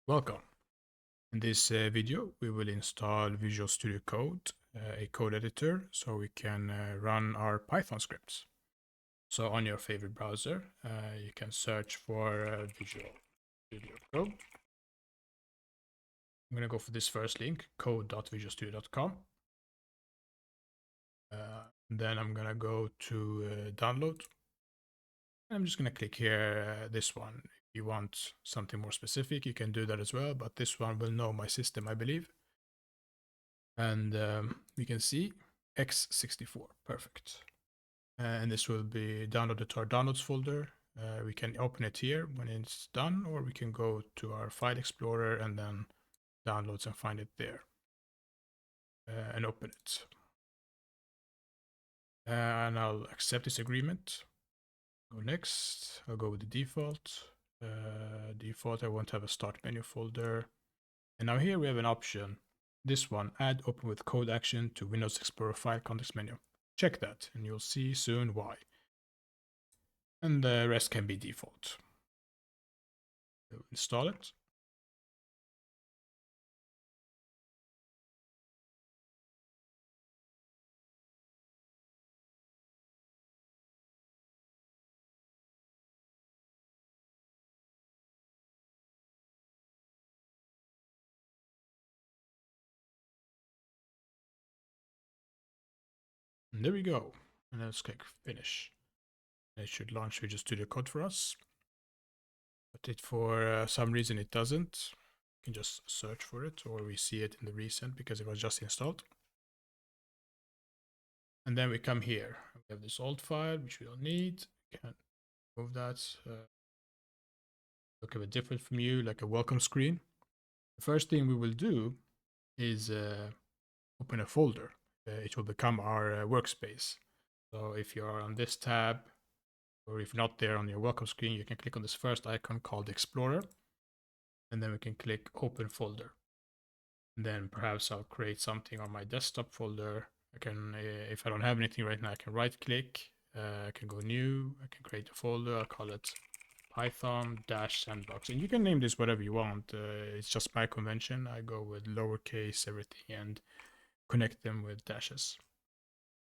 Welcome. In this video, we will install Visual Studio Code, a code editor, so we can run our Python scripts. So on your favorite browser, you can search for Visual Studio Code. I'm going to go for this first link, code.visualstudio.com. Then I'm going to go to download. I'm just going to click here, this one. If you want something more specific, you can do that as well, but this one will know my system, I believe. And we can see x64, perfect. And this will be downloaded to our downloads folder. We can open it here when it's done, or we can go to our file explorer and then downloads and find it there and open it. And I'll accept this agreement. Go next. I'll go with the default. Default, I won't have a start menu folder. And now here we have an option. This one, add open with code action to Windows Explorer file context menu. Check that and you'll see soon why. And the rest can be default. We'll install it. And there we go. And let's click finish. It should launch Visual Studio Code for us. But it for some reason it doesn't. You can just search for it, or we see it in the recent because it was just installed. And then we come here. We have this old file which we don't need. We can move that. Look a bit different from you, like a welcome screen. The first thing we will do is open a folder. It will become our workspace. So if you are on this tab, or if not there on your welcome screen, you can click on this first icon called Explorer, and then we can click Open Folder. And then perhaps I'll create something on my desktop folder. I can, if I don't have anything right now, I can right click, I can go new, I can create a folder, I'll call it Python-sandbox. And you can name this whatever you want. It's just my convention. I go with lowercase everything and connect them with dashes.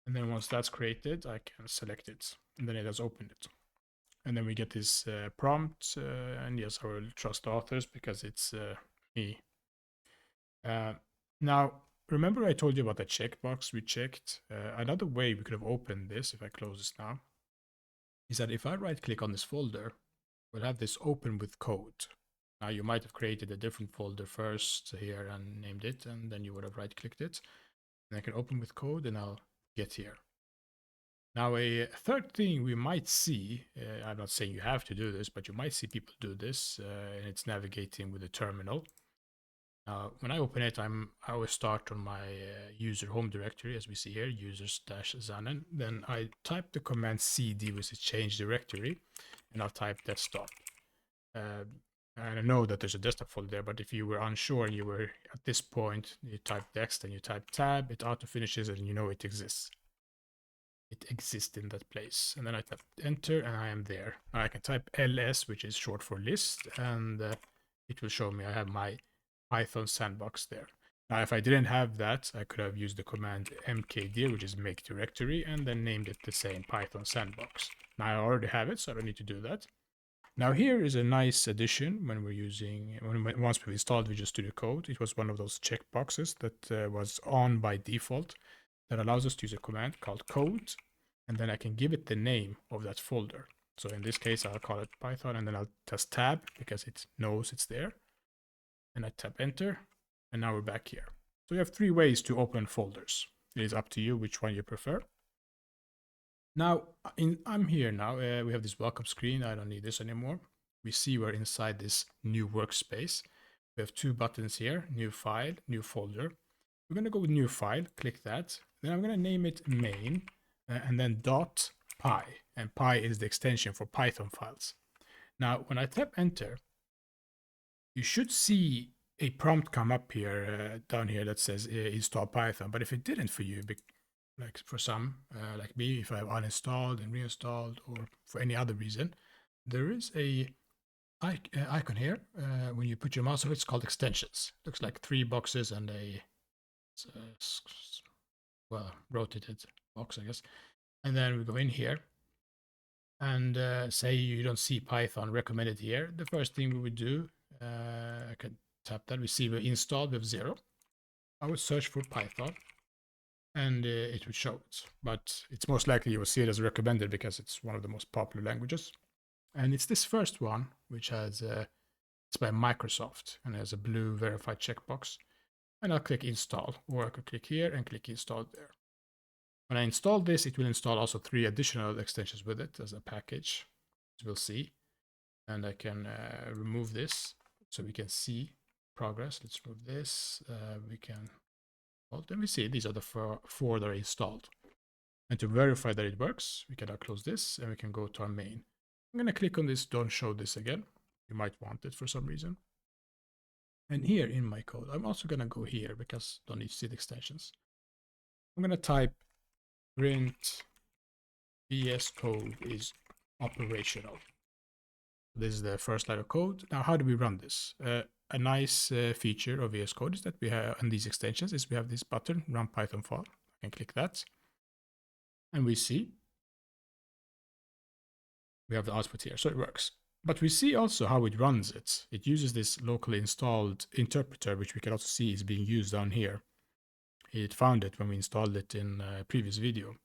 And then once that's created, I can select it. And then it has opened it. And then we get this prompt. And yes, I will trust authors because it's me. Now, remember I told you about the checkbox we checked? Another way we could have opened this, if I close this now, is that if I right click on this folder, we'll have this open with code. Now you might have created a different folder first here and named it, and then you would have right clicked it. And I can open with code and I'll get here. Now a third thing we might see, I'm not saying you have to do this, but you might see people do this, and it's navigating with a terminal. When I open it, I always start on my user home directory, as we see here, users-zanen. Then I type the command cd, which is change directory, and I'll type desktop. And I know that there's a desktop folder there, but if you were unsure and you were at this point, you type text and you type tab, it auto finishes and you know it exists. It exists in that place. And then I type enter and I am there. Now I can type ls, which is short for list, and it will show me I have my Python sandbox there. Now, if I didn't have that, I could have used the command mkdir, which is make directory, and then named it the same Python sandbox. Now I already have it, so I don't need to do that. Now here is a nice addition when we're using, once we've installed Visual Studio Code, it was one of those checkboxes that was on by default that allows us to use a command called code, and then I can give it the name of that folder. So in this case, I'll call it Python, and then I'll just tab because it knows it's there. And I tap enter, and now we're back here. So you have three ways to open folders. It is up to you which one you prefer. Now, I'm here now. We have this welcome screen. I don't need this anymore. We see we're inside this new workspace. We have two buttons here, new file, new folder. We're going to go with new file, click that. Then I'm going to name it main, and then .py. And py is the extension for Python files. Now, when I tap enter, you should see a prompt come up here, down here, that says install Python. But if it didn't for you, like for some, like me, if I've uninstalled and reinstalled, or for any other reason, there is a icon here, when you put your mouse on it, it's called extensions. Looks like 3 boxes and a well, rotated box, I guess. And then we go in here and say you don't see Python recommended here. The first thing we would do, I can tap that. We see we installed with 0. I would search for Python and it would show it. But it's most likely you will see it as recommended because it's one of the most popular languages. And it's this first one, which has, it's by Microsoft and has a blue verified checkbox. And I'll click install, or I could click here and click install there. When I install this, it will install also 3 additional extensions with it as a package, as we'll see. And I can remove this so we can see progress. Let's remove this. We can, well, then we see these are the 4 that are installed. And to verify that it works, we can now close this and we can go to our main. I'm going to click on this, don't show this again. You might want it for some reason. And here in my code, I'm also going to go here because I don't need to see the extensions. I'm going to type print VS Code is operational. This is the first line of code. Now, how do we run this? A nice feature of VS Code is that we have, on these extensions, is we have this button, Run Python File. I can click that. And we see we have the output here, so it works. But we see also how it runs it. It uses this locally installed interpreter, which we can also see is being used down here. It found it when we installed it in a previous video.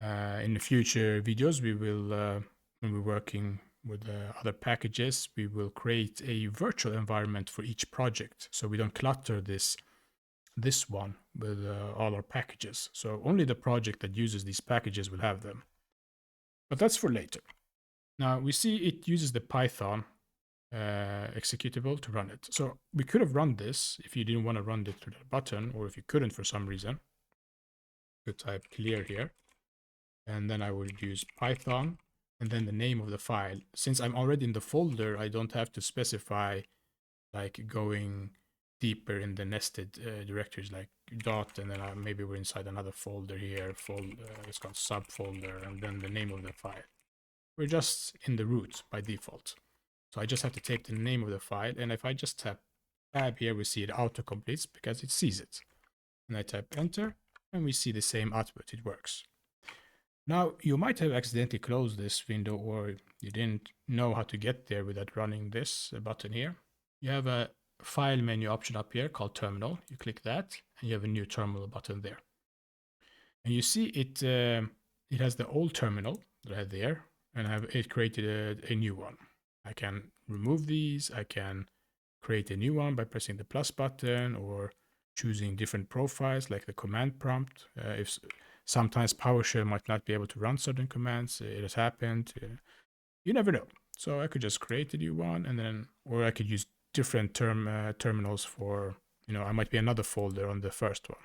In the future videos, we will, when we're working with other packages, we will create a virtual environment for each project. So we don't clutter this one with all our packages. So only the project that uses these packages will have them. But that's for later. Now we see it uses the Python executable to run it. So we could have run this if you didn't want to run it through the button, or if you couldn't for some reason. You could type clear here, and then I would use Python and then the name of the file. Since I'm already in the folder, I don't have to specify like going deeper in the nested directories like dot, and then maybe we're inside another folder here, it's called subfolder, and then the name of the file. We're just in the root by default. So I just have to take the name of the file, and if I just tap tab here, we see it auto-completes because it sees it. And I tap enter, and we see the same output, it works. Now, you might have accidentally closed this window, or you didn't know how to get there without running this button here. You have a file menu option up here called terminal. You click that, and you have a new terminal button there. And you see it has the old terminal that I had there, and it created a new one. I can remove these. I can create a new one by pressing the plus button or choosing different profiles like the command prompt. If sometimes PowerShell might not be able to run certain commands, it has happened. You never know. So I could just create a new one, and then, or I could use different terminals for, I might be another folder on the first one.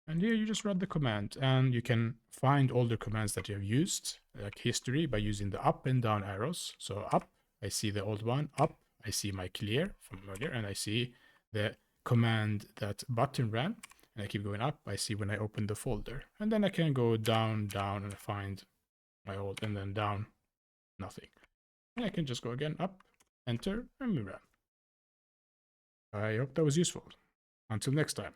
And here you just run the command, and you can find all the commands that you have used, like history, by using the up and down arrows. So up, I see the old one. Up, I see my clear from earlier, and I see the command that button ran. And I keep going up, I see when I open the folder. And then I can go down, down, and find my old, and then down, nothing. And I can just go again, up, enter, and we run. I hope that was useful. Until next time.